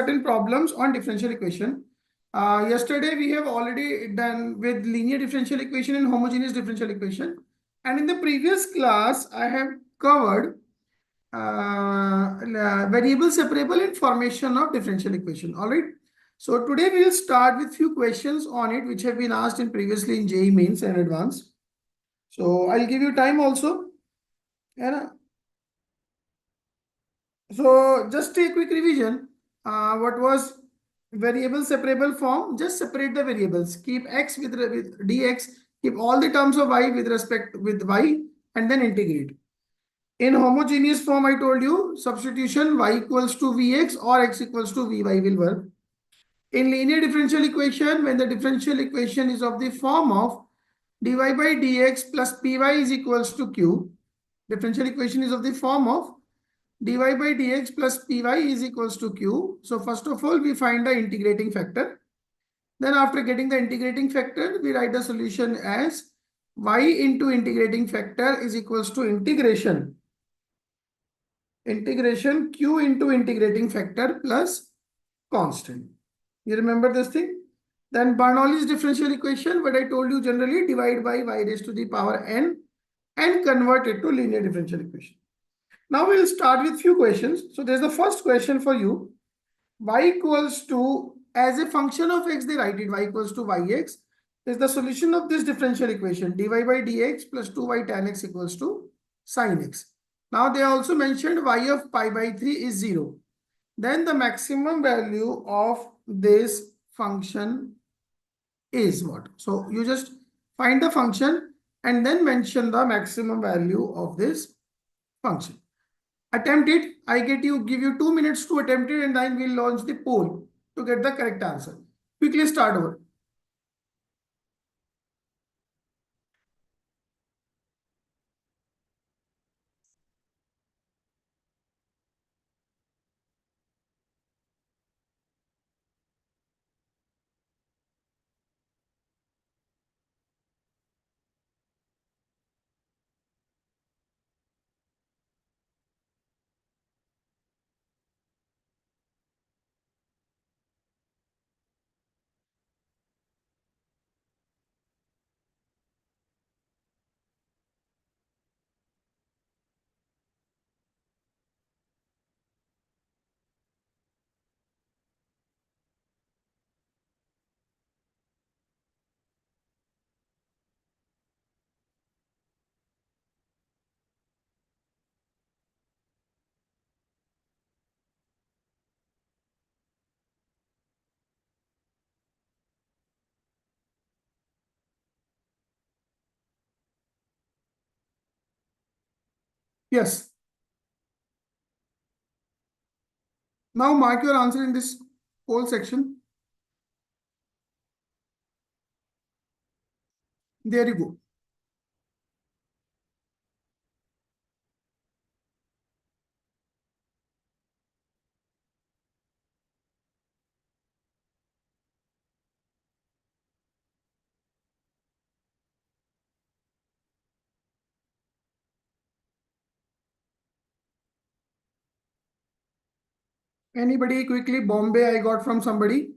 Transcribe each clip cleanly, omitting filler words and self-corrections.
certain problems on differential equation. Yesterday we have already done with linear differential equation and homogeneous differential equation. And in the previous class, I have covered variable separable and formation of differential equation. All right. So today we will start with few questions on it, which have been asked in previously in JEE mains and advanced. So I'll give you time also. And so just a quick revision. What was variable separable form? Just separate the variables. Keep x with dx. Keep all the terms of y with respect with y, and then integrate. In homogeneous form, I told you substitution y equals to vx or x equals to vy will work. In linear differential equation, when the differential equation is of the form of dy by dx plus py is equals to q, differential equation is of the form of dy by dx plus py is equals to q. So first of all, we find the integrating factor. Then after getting the integrating factor, we write the solution as y into integrating factor is equals to integration q into integrating factor plus constant. You remember this thing? Then Bernoulli's differential equation, what I told you generally, divide by y raised to the power n and convert it to linear differential equation. Now we'll start with few questions. So there's the first question for you. Y equals to, as a function of x, they write it y equals to yx. Is the solution of this differential equation dy by dx plus 2y tan x equals to sin x. Now they also mentioned y of pi by 3 is 0. Then the maximum value of this function is what? So you just find the function and then mention the maximum value of this function. Attempt it. I give you 2 minutes to attempt it, and then we'll launch the poll to get the correct answer. Quickly start over. Yes. Now mark your answer in this poll section. There you go. Anybody quickly? Bombay, I got from somebody.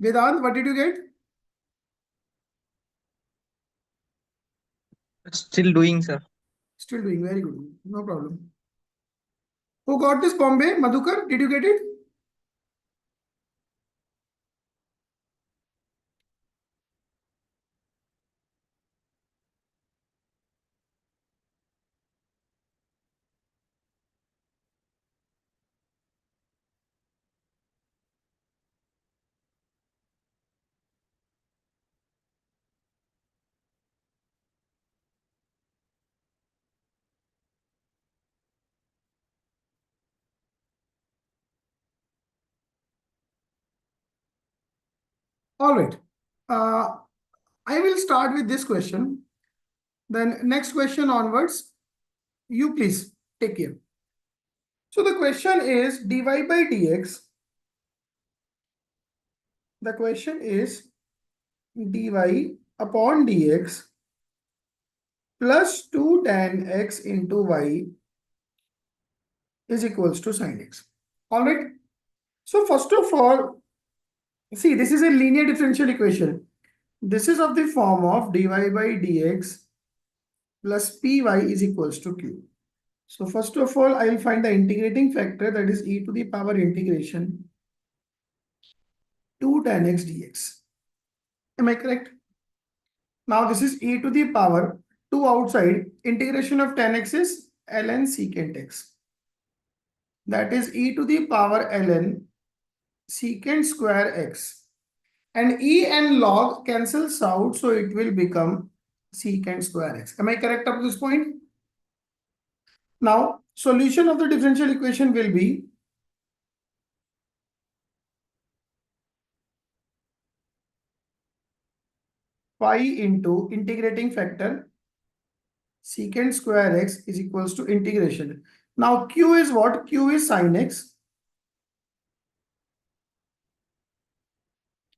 Vedant, what did you get? Still doing, sir. Still doing. Very good. No problem. Who got this Bombay? Madhukar, did you get it? All right. I will start with this question. Then next question onwards, you please take care. So the question is dy by dx. The question is dy upon dx plus 2 tan x into y is equals to sin x. All right. So first of all, see, this is a linear differential equation. This is of the form of dy by dx plus py is equals to q. So first of all, I will find the integrating factor, that is e to the power integration 2 tan x dx. Am I correct? Now this is e to the power 2 outside. Integration of tan x is ln secant x. That is e to the power ln secant square x. And e and log cancels out, so it will become secant square x. Am I correct up to this point? Now, solution of the differential equation will be phi into integrating factor secant square x is equals to integration. Now, q is what? Q is sin x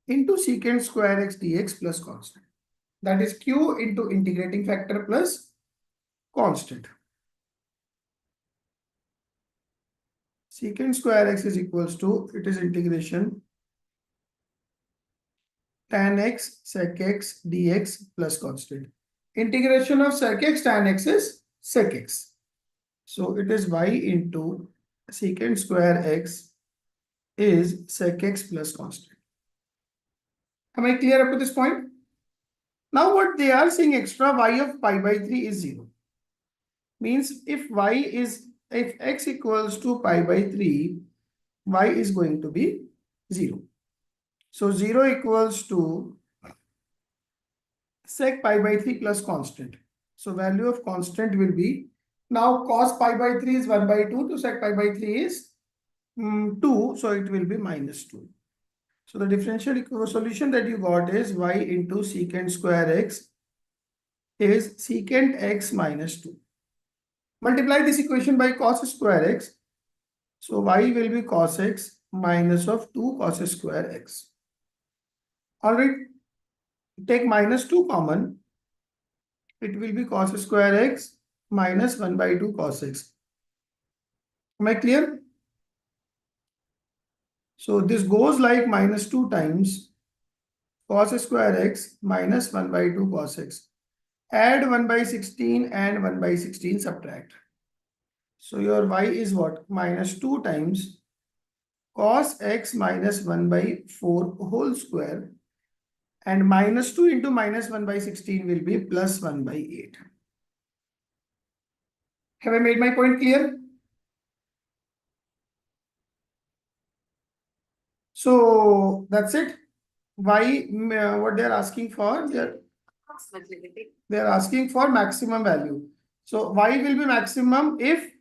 into secant square x dx plus constant. That is q into integrating factor plus constant. Secant square x is equals to, it is integration tan x sec x dx plus constant. Integration of sec x tan x is sec x. So it is y into secant square x is sec x plus constant. Am I clear up to this point? Now what they are saying, extra y of pi by 3 is 0. Means if x equals to pi by 3, y is going to be 0. So 0 equals to sec pi by 3 plus constant. So value of constant will be, now cos pi by 3 is 1 by 2, to sec pi by 3 is 2, so it will be minus 2. So the differential solution that you got is y into secant square x is secant x minus 2. Multiply this equation by cos square x. So y will be cos x minus of 2 cos square x. Alright, take minus 2 common. It will be cos square x minus 1 by 2 cos x. Am I clear? So this goes like minus 2 times cos square x minus 1 by 2 cos x. Add 1 by 16 and 1 by 16 subtract. So your y is what? Minus 2 times cos x minus 1 by 4 whole square, and minus 2 into minus 1 by 16 will be plus 1 by 8. Have I made my point clear? So that's it. Why what they are asking for? They are asking for maximum value. So y will be maximum if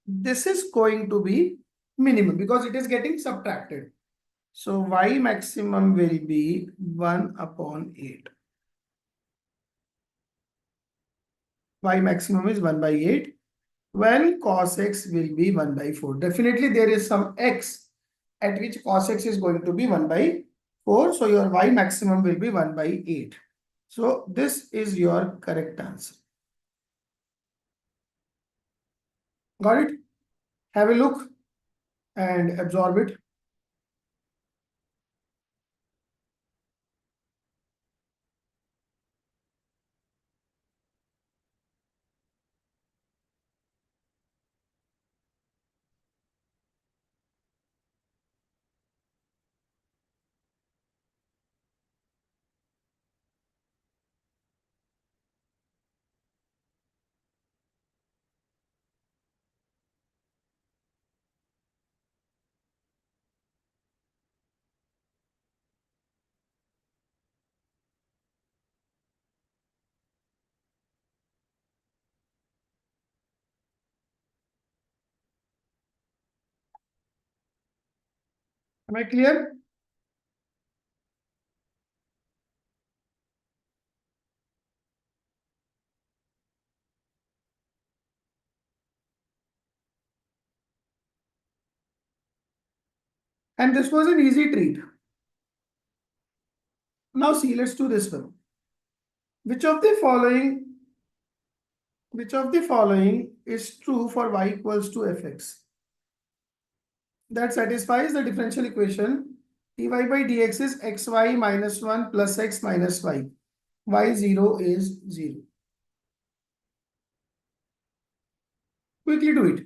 this is going to be minimum, because it is getting subtracted. So y maximum will be 1 upon 8. Y maximum is 1 by 8. When cos x will be 1 by 4. Definitely there is some x at which cos x is going to be 1 by 4. So your y maximum will be 1 by 8. So this is your correct answer. Got it? Have a look and absorb it. Am I clear? And this was an easy treat. Now see, let's do this one. Which of the following is true for y equals to fx? that satisfies the differential equation dy by dx is xy minus 1 plus x minus y. Y0 is 0. Quickly do it.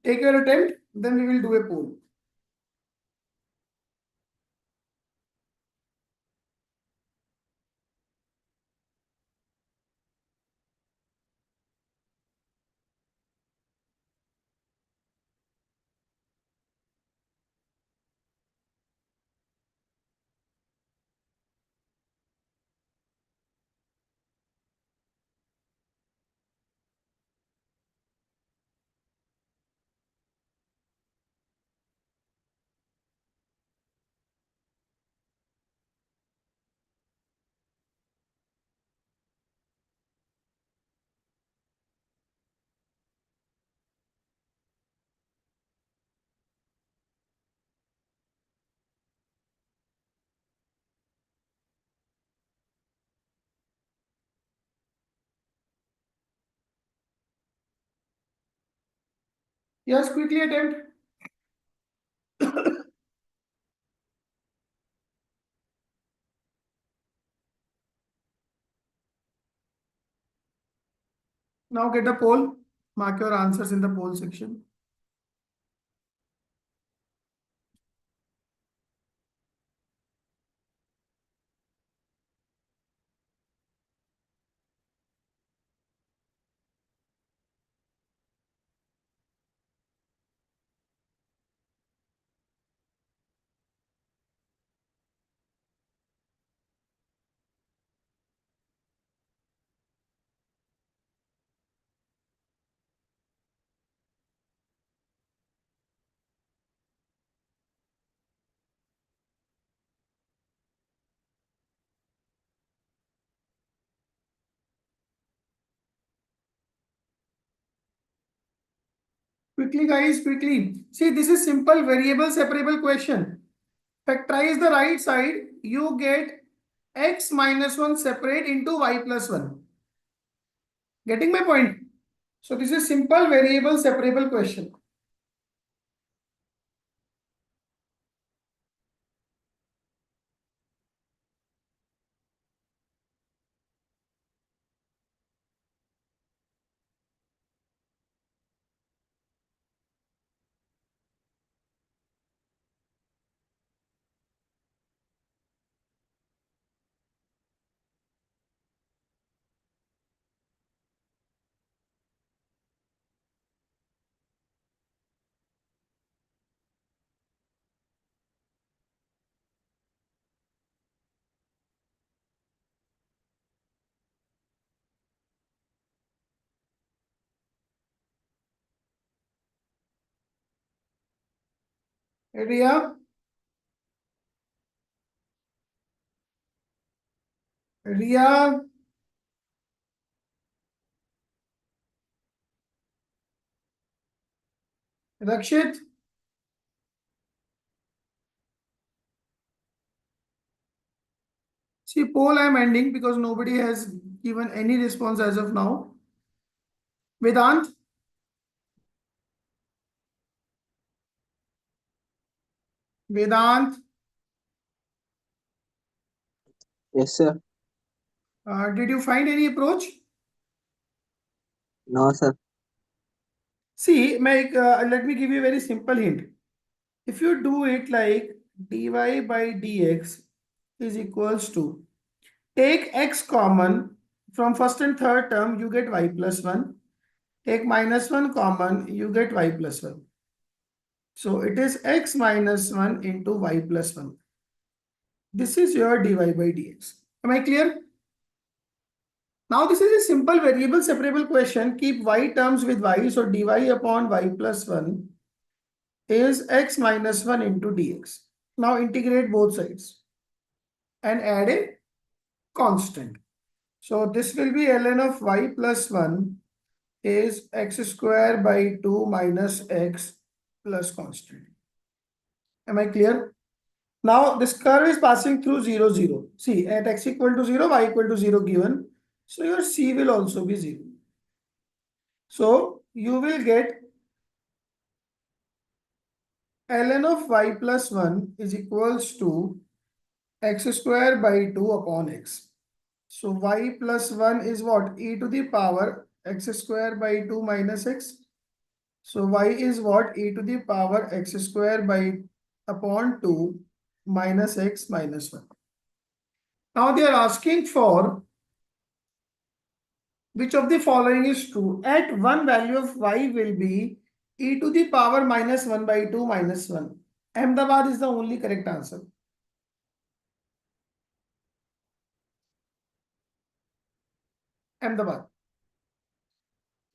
Take your attempt, then we will do a poll. Yes, quickly attempt. Now get a poll. Mark your answers in the poll section. Quickly, guys, quickly. See, this is simple variable separable question. Factorize the right side, you get x minus 1 separate into y plus 1. Getting my point? So this is simple variable separable question. Riya, Riya, Rakshit. See, poll I am ending because nobody has given any response as of now. Vedant, Vedant, Yes, sir. did you find any approach? No, sir. See, let me give you a very simple hint. If you do it like dy by dx is equals to take x common from first and third term, you get y plus 1. Take minus 1 common, you get y plus 1. So it is x minus 1 into y plus 1. This is your dy by dx. Am I clear? Now this is a simple variable separable question. Keep y terms with y. So dy upon y plus 1 is x minus 1 into dx. Now integrate both sides and add a constant. So this will be ln of y plus 1 is x square by 2 minus x plus constant. Am I clear? Now this curve is passing through 0, 0. See, at x equal to 0, y equal to 0 given. So your c will also be 0. So you will get ln of y plus 1 is equals to x square by 2 upon x. So y plus 1 is what? E to the power x square by 2 minus x. So y is what? E to the power x square by upon 2 minus x minus 1. Now they are asking for which of the following is true. At one value of y will be e to the power minus 1 by 2 minus 1. Ahmedabad is the only correct answer. Ahmedabad.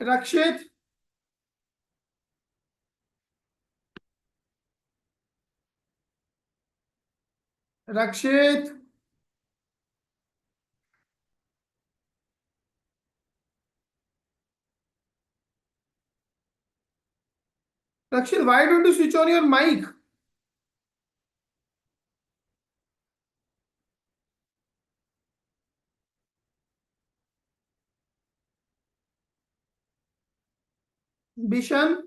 Rakshit, Rakshit, Rakshit, why don't you switch on your mic? Bishan,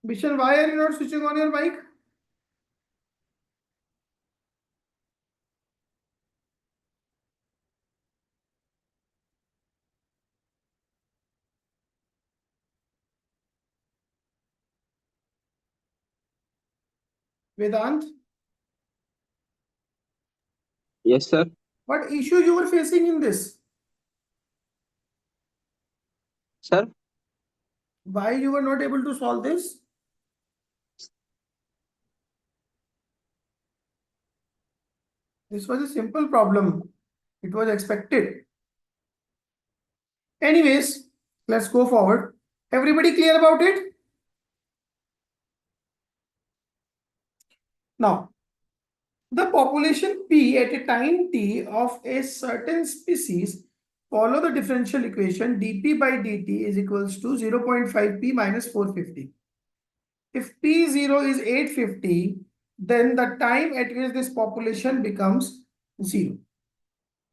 Bishan, why are you not switching on your mic? Vedant, Yes, sir. what issue you were facing in this? Sir, Why you were not able to solve this? This was a simple problem. It was expected. Anyways, let's go forward. Everybody clear about it? Now, the population P at a time t of a certain species follow the differential equation dp by dt is equals to 0.5 p minus 450. If P0 is 850, then the time at which this population becomes 0.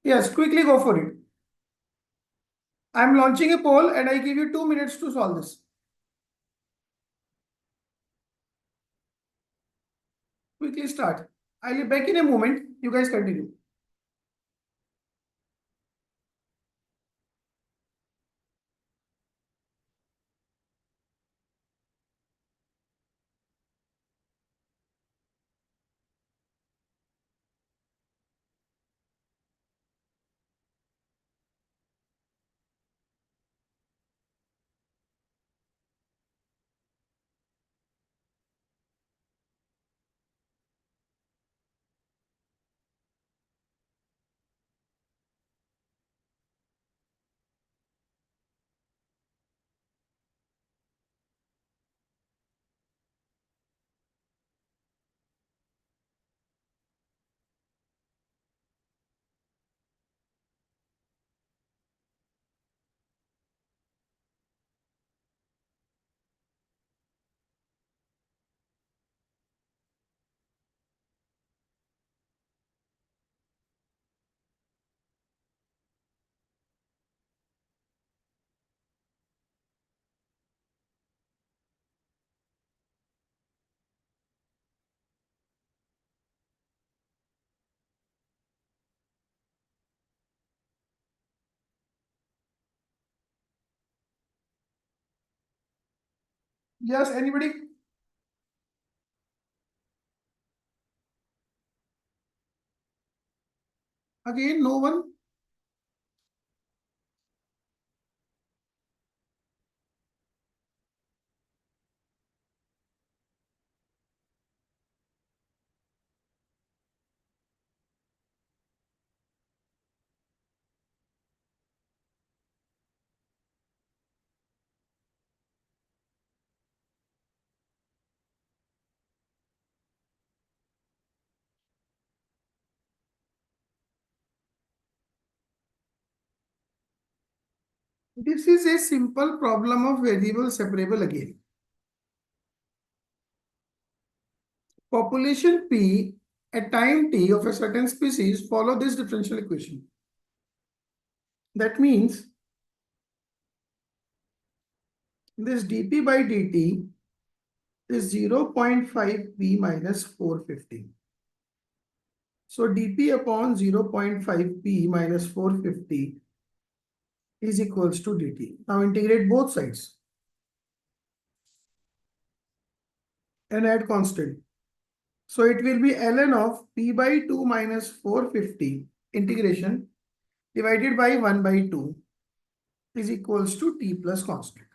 Yes, quickly go for it. I'm launching a poll and I give you 2 minutes to solve this. Quickly start. I'll be back in a moment. You guys continue. Yes, anybody? Again, no one? This is a simple problem of variable separable again. Population P at time t of a certain species follow this differential equation. That means this dp by dt is 0.5 p minus 450. So dp upon 0.5 p minus 450 is equals to dt. Now integrate both sides and add constant. So it will be ln of p by 2 minus 450 integration divided by 1 by 2 is equals to t plus constant.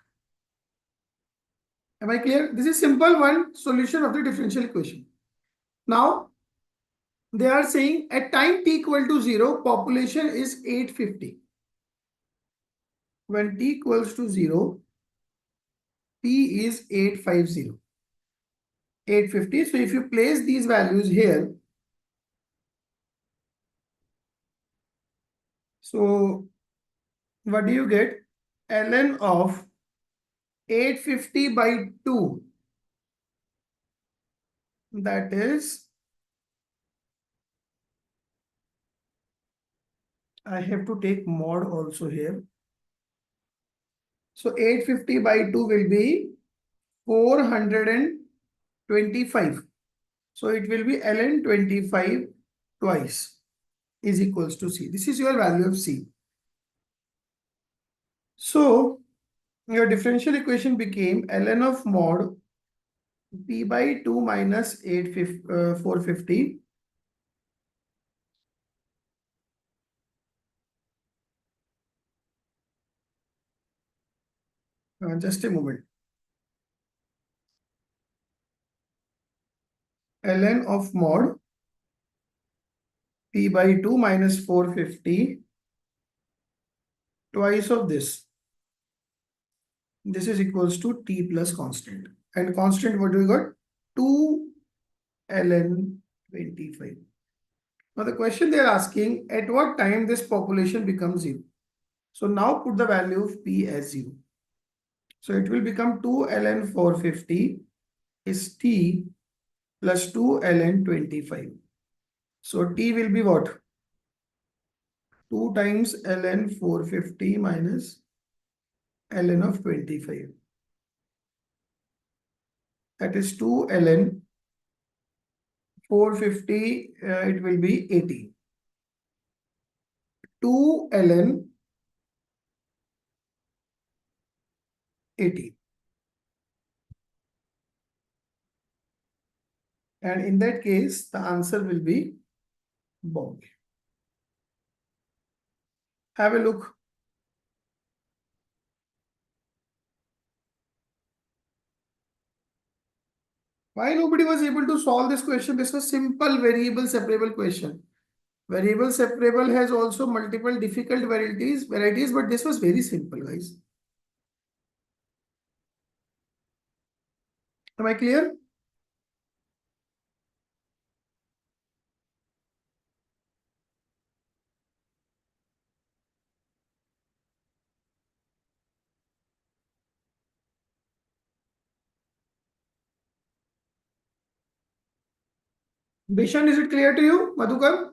Am I clear? This is simple one solution of the differential equation. Now they are saying at time t equal to 0, population is 850. When t equals to 0, p is 850. 850. So if you place these values here, so what do you get? ln of 850 by 2. That is, I have to take mod also here. So 850 by 2 will be 425. So it will be ln 25 twice is equals to c. This is your value of c. So your differential equation became ln of mod p by 2 minus 450 just a moment. Ln of mod p by 2 minus 450 twice of this. This is equals to t plus constant. And constant, what do we got? 2 ln 25. Now the question they are asking, at what time this population becomes 0? So now put the value of p as 0. So it will become 2 ln 450 is t plus 2 ln 25. So t will be what? 2 times ln 450 minus ln of 25. That is 2 ln 450, it will be 80. 2 ln 80. And in that case, the answer will be Bombay. Have a look. Why nobody was able to solve this question? This was simple variable separable question. Variable separable has also multiple difficult varieties, but this was very simple, guys. Am I clear? Bishan, is it clear to you, Madhukar?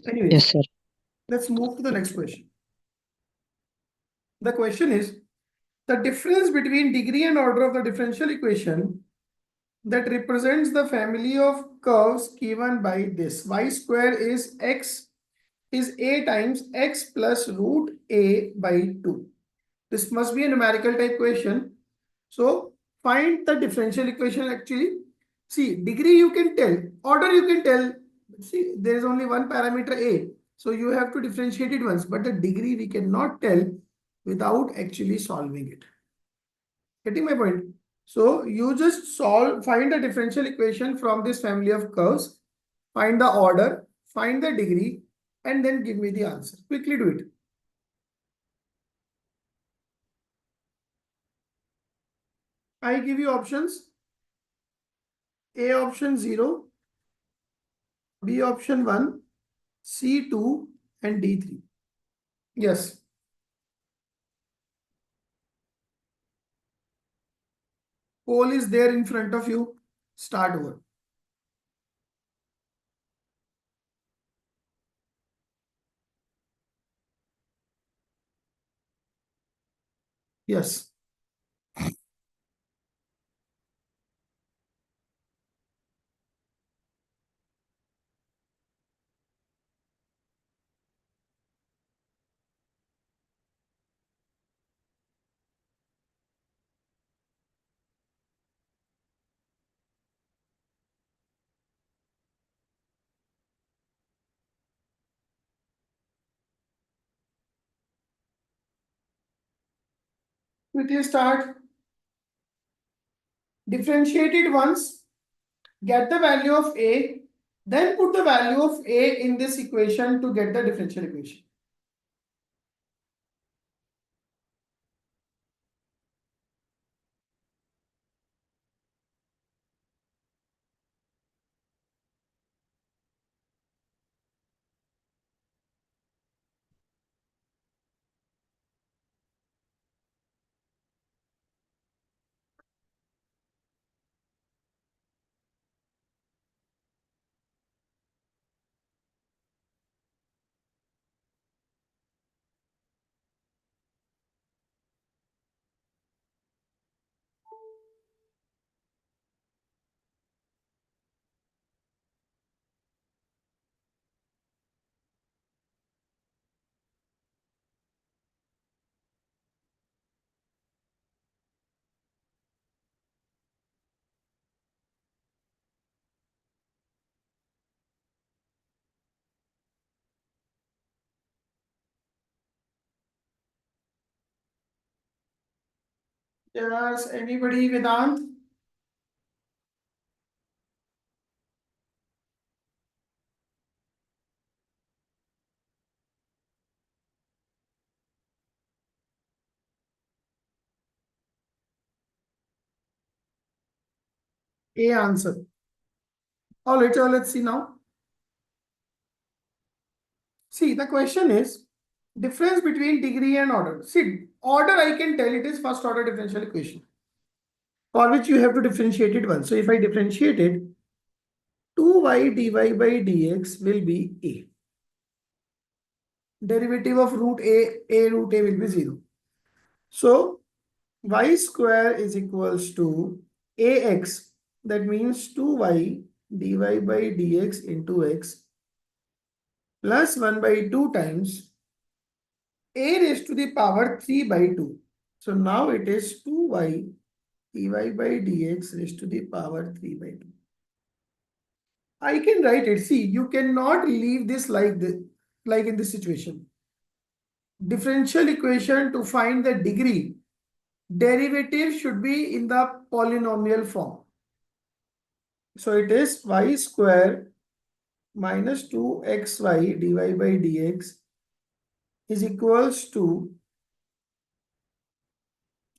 Anyways, Yes, sir. let's move to the next question. The question is, the difference between degree and order of the differential equation that represents the family of curves given by this. Y square is x is a times x plus root a by 2. This must be a numerical type question. So find the differential equation actually. See, degree you can tell, order you can tell. See, there is only one parameter a. So you have to differentiate it once, but the degree we cannot tell without actually solving it. Getting my point? So you just find the differential equation from this family of curves, find the order, find the degree, and then give me the answer. Quickly do it. I give you options. A option 0, B option 1, C 2, and D 3. Yes. Pole is there in front of you. Start over. Yes. Quickly start. Differentiate it once. Get the value of A. Then put the value of A in this equation to get the differential equation. Yes, anybody, Vedant? A answer. All right, so let's see now. See, the question is difference between degree and order. See, order I can tell it is first order differential equation for which you have to differentiate it once. So if I differentiate it, 2y dy by dx will be A. Derivative of root A root A will be 0. So y square is equals to ax. That means 2y dy by dx into x plus 1 by 2 times a raised to the power 3 by 2. So now it is 2y dy by dx raised to the power 3 by 2. I can write it. See, you cannot leave this like this, like in this situation. Differential equation to find the degree, derivative should be in the polynomial form. So it is y square minus 2xy dy by dx is equals to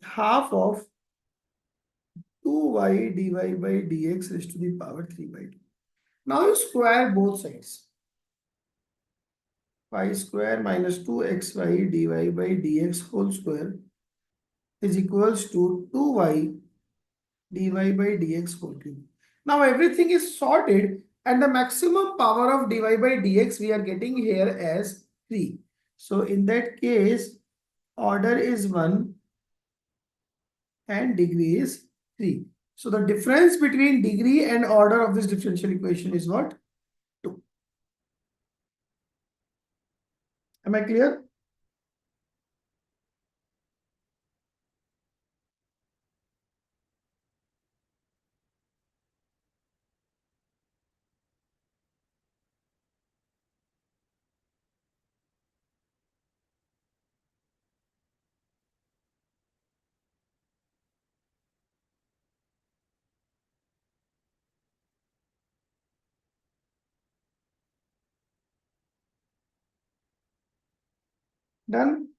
half of 2y dy by dx raised to the power 3 by 2. Now you square both sides. Y square minus 2xy dy by dx whole square is equals to 2y dy by dx whole cube. Now everything is sorted and the maximum power of dy by dx we are getting here as 3. So in that case, order is 1 and degree is 3. So the difference between degree and order of this differential equation is what? 2. Am I clear? Done?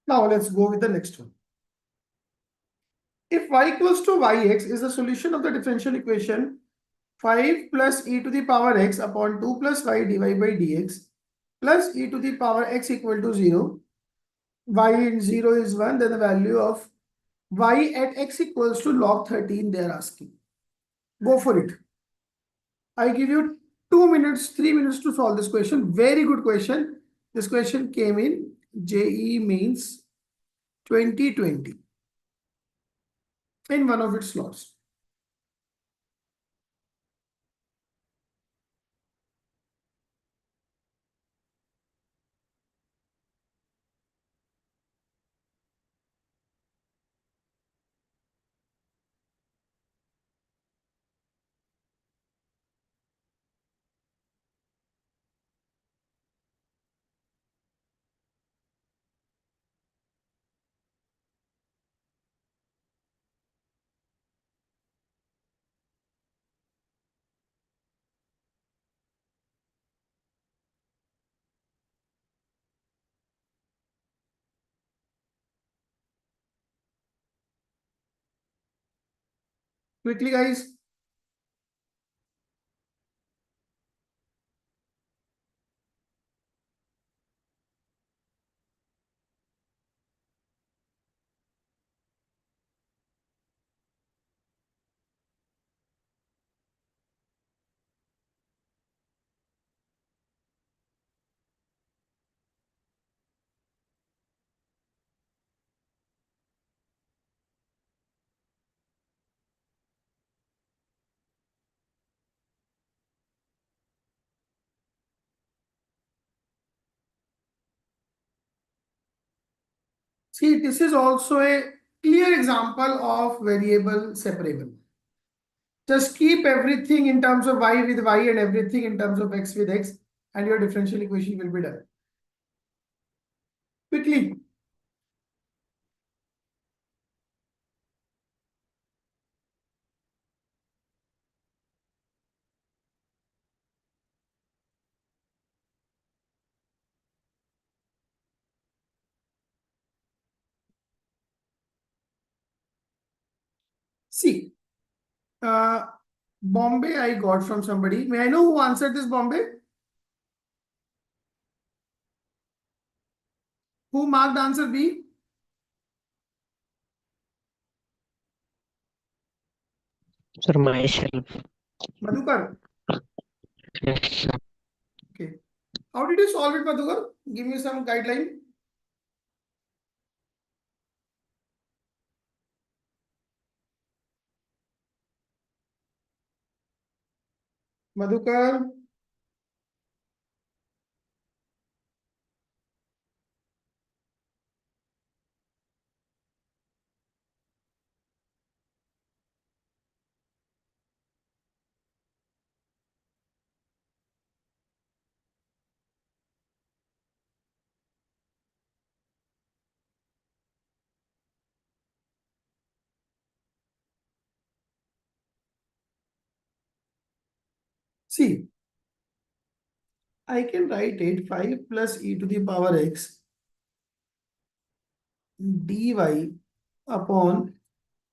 Now let's go with the next one. If y equals to yx is the solution of the differential equation 5 plus e to the power x upon 2 plus y dy by dx plus e to the power x equal to 0, y in 0 is 1, then the value of y at x equals to log 13 they are asking. Go for it. I give you 2 minutes, 3 minutes to solve this question. Very good question. This question came in JEE Mains 2020 in one of its slots. Quickly, guys. See, this is also a clear example of variable separable. Just keep everything in terms of y with y and everything in terms of x with x, and your differential equation will be done. Quickly. See, Bombay I got from somebody. May I know who answered this, Bombay? Who marked answer B? Sir, myself. Madhukar. Yes, sir. Okay. How did you solve it, Madhukar? Give me some guideline. Madhukar. See, I can write it 5 plus e to the power x dy upon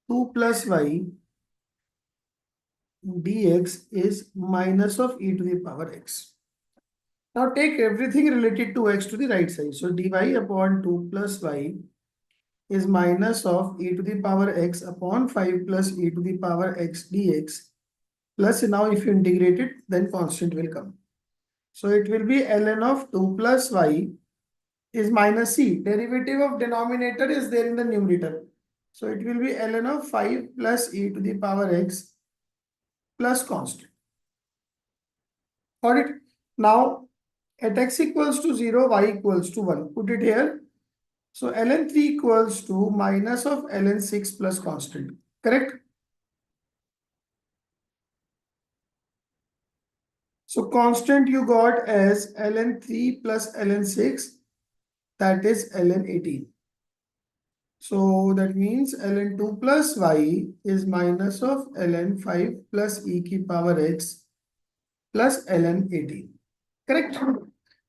2 plus y dx is minus of e to the power x. Now take everything related to x to the right side. So dy upon 2 plus y is minus of e to the power x upon 5 plus e to the power x dx. Plus now if you integrate it, then constant will come. So it will be ln of 2 plus y is minus c. Derivative of denominator is there in the numerator. So it will be ln of 5 plus e to the power x plus constant. Got it? Now at x equals to 0, y equals to 1. Put it here. So ln 3 equals to minus of ln 6 plus constant. Correct? So constant you got as ln 3 plus ln 6, that is ln 18. So that means ln 2 plus y is minus of ln 5 plus e ki power x plus ln 18. Correct?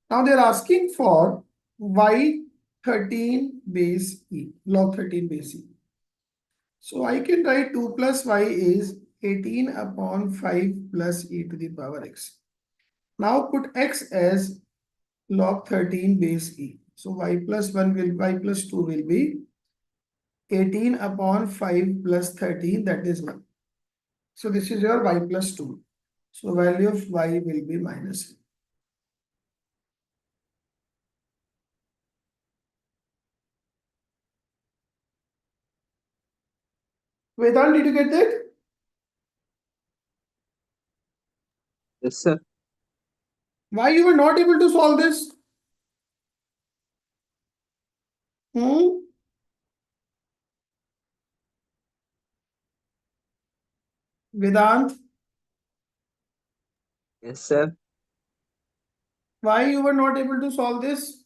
Now they are asking for y 13 base e, log 13 base e. So I can write 2 plus y is 18 upon 5 plus e to the power x. Now put x as log 13 base e. So y plus 2 will be 18 upon 5 plus 13, that is 1. So this is your y plus 2. So value of y will be minus. Vedant, did you get that? Yes, sir. Why you were not able to solve this? Vedant, Yes, sir. why you were not able to solve this?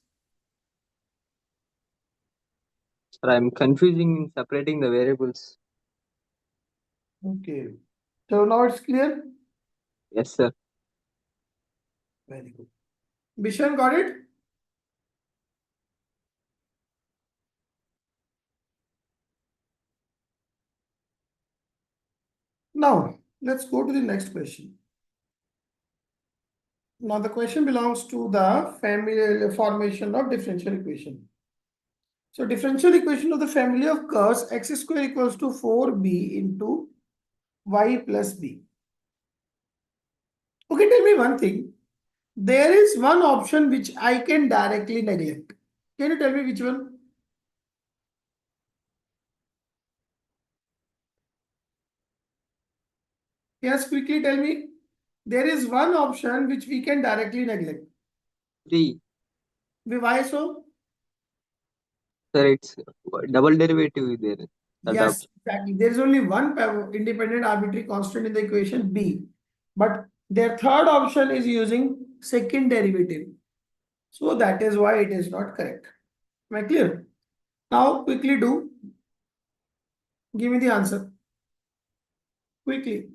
Sir, I'm confusing in separating the variables. Okay. So now it's clear? Yes, sir. Very good. Bishan, got it? Now, let's go to the next question. Now, the question belongs to the family formation of differential equation. So, differential equation of the family of curves x square equals to 4b into y plus b. Okay, tell me one thing. There is one option which I can directly neglect. Can you tell me which one? Yes, quickly tell me. There is one option which we can directly neglect. 3. Why so? Sir, it's double derivative there. That Yes, option. exactly. There is only one independent arbitrary constant in the equation b. But their third option is using second derivative. So that is why it is not correct. Am I clear? Now quickly do. Give me the answer. Quickly.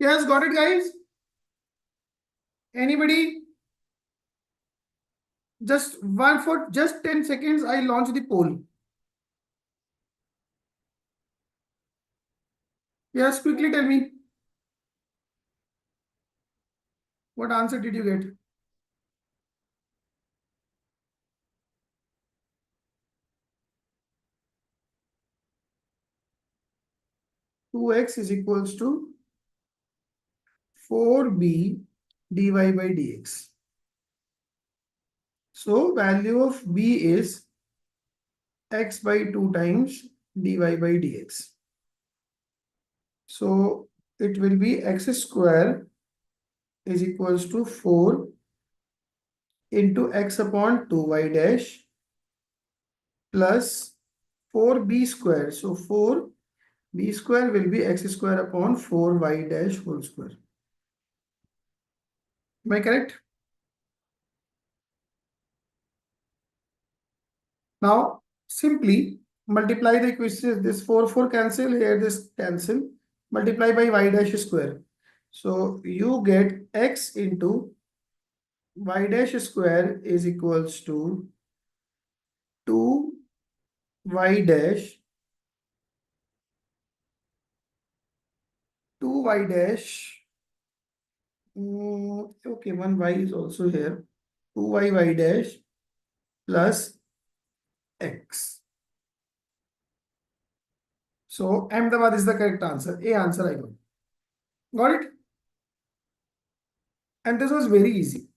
Yes, got it, guys? Anybody? Just one for just 10 seconds, I launch the poll. Yes, quickly tell me. What answer did you get? 2x is equals to 4b dy by dx. So value of b is x by 2 times dy by dx. So it will be x square is equals to 4 into x upon 2y dash plus 4b square. So 4b square will be x square upon 4y dash whole square. Am I correct? Now simply multiply the equations. This 4 cancel here, this cancel, multiply by y dash square. So you get x into y dash square is equals to 2y dash 2y dash. Okay, one y is also here. 2y dash plus x. So Ahmedabad is the correct answer. A answer I got. Got it? And this was very easy.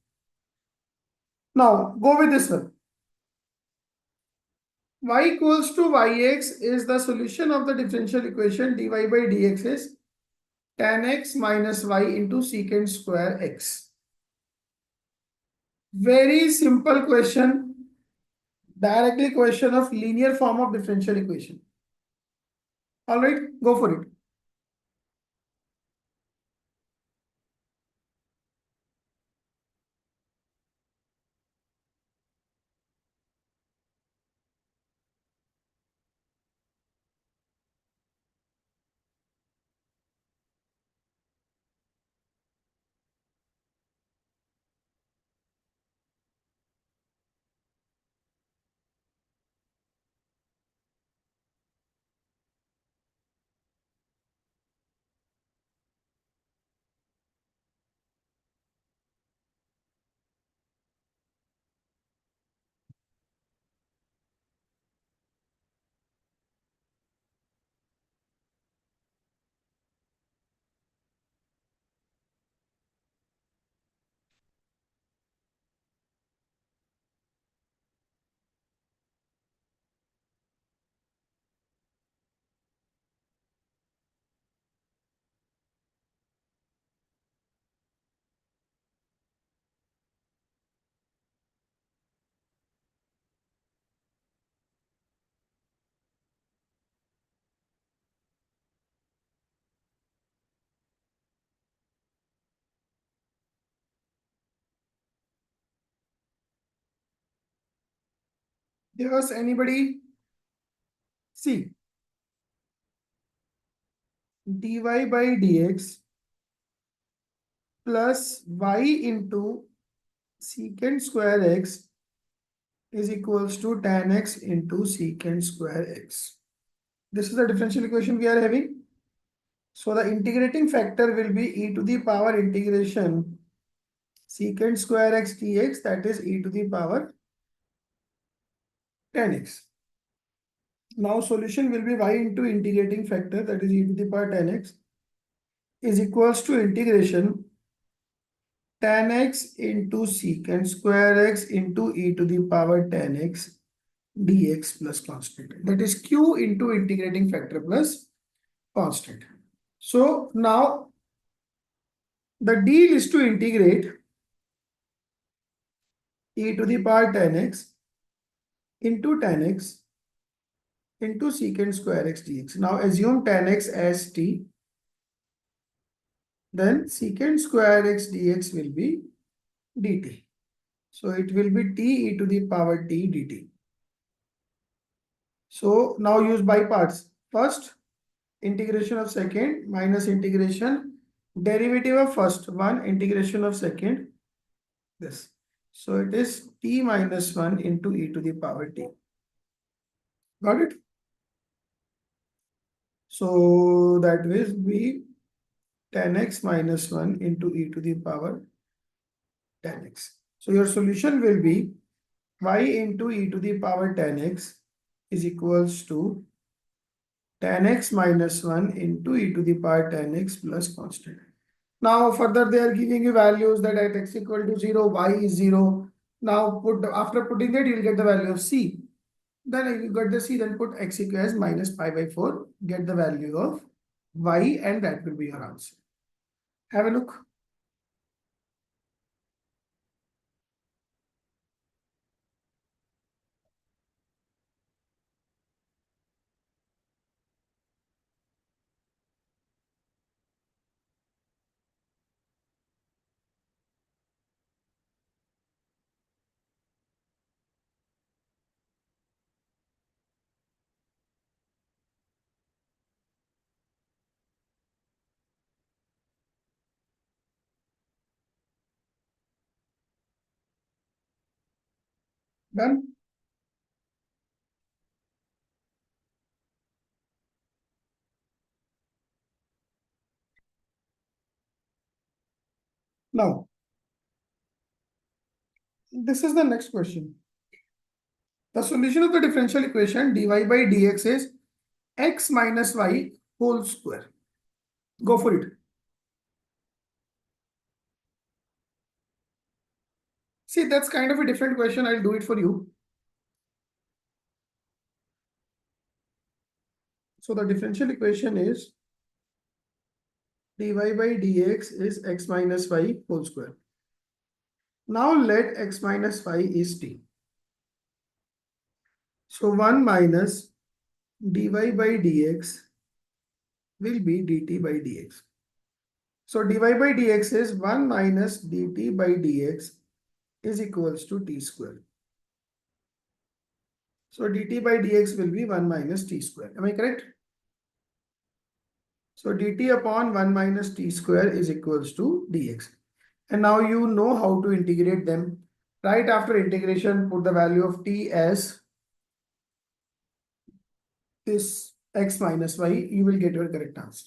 Now go with this one. Y equals to yx is the solution of the differential equation. Dy by dx is tan x minus y into secant square x. Very simple question. Directly question of linear form of differential equation. All right, go for it. Yes, anybody? See, dy by dx plus y into secant square x is equals to tan x into secant square x. This is the differential equation we are having. So the integrating factor will be e to the power integration secant square x dx, that is e to the power tan x. Now solution will be y into integrating factor, that is e to the power tan x, is equals to integration tan x into secant square x into e to the power tan x dx plus constant. That is q into integrating factor plus constant. So now the deal is to integrate e to the power tan x into tan x into secant square x dx. Now assume tan x as t, then secant square x dx will be dt. So it will be t e to the power t dt. So now use by parts. First, integration of second minus integration derivative of first, 1 integration of second, this. So it is t minus 1 into e to the power t. Got it? So that will be tan x minus 1 into e to the power tan x. So your solution will be y into e to the power tan x is equals to tan x minus 1 into e to the power tan x plus constant. Now further they are giving you values that at x equal to 0, y is 0. Now after putting that, you'll get the value of c. Then you got the C, then put x equals minus pi by 4, get the value of y, and that will be your answer. Have a look. Done. Now, this is the next question. The solution of the differential equation dy by dx is x minus y whole square. Go for it. See, that's kind of a different question. I'll do it for you. So the differential equation is dy by dx is x minus y whole square. Now let x minus y is t. So 1 minus dy by dx will be dt by dx. So dy by dx is 1 minus dt by dx is equals to t square. So dt by dx will be 1 minus t square. Am I correct? So dt upon 1 minus t square is equals to dx. And now you know how to integrate them. Right after integration, put the value of t as this x minus y. You will get your correct answer.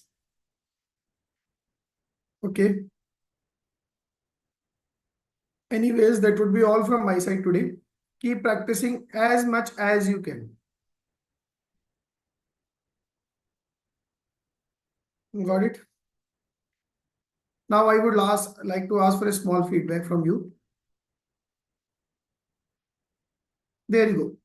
Okay. Anyways, that would be all from my side today. Keep practicing as much as you can. Got it? Now I would like to ask for a small feedback from you. There you go.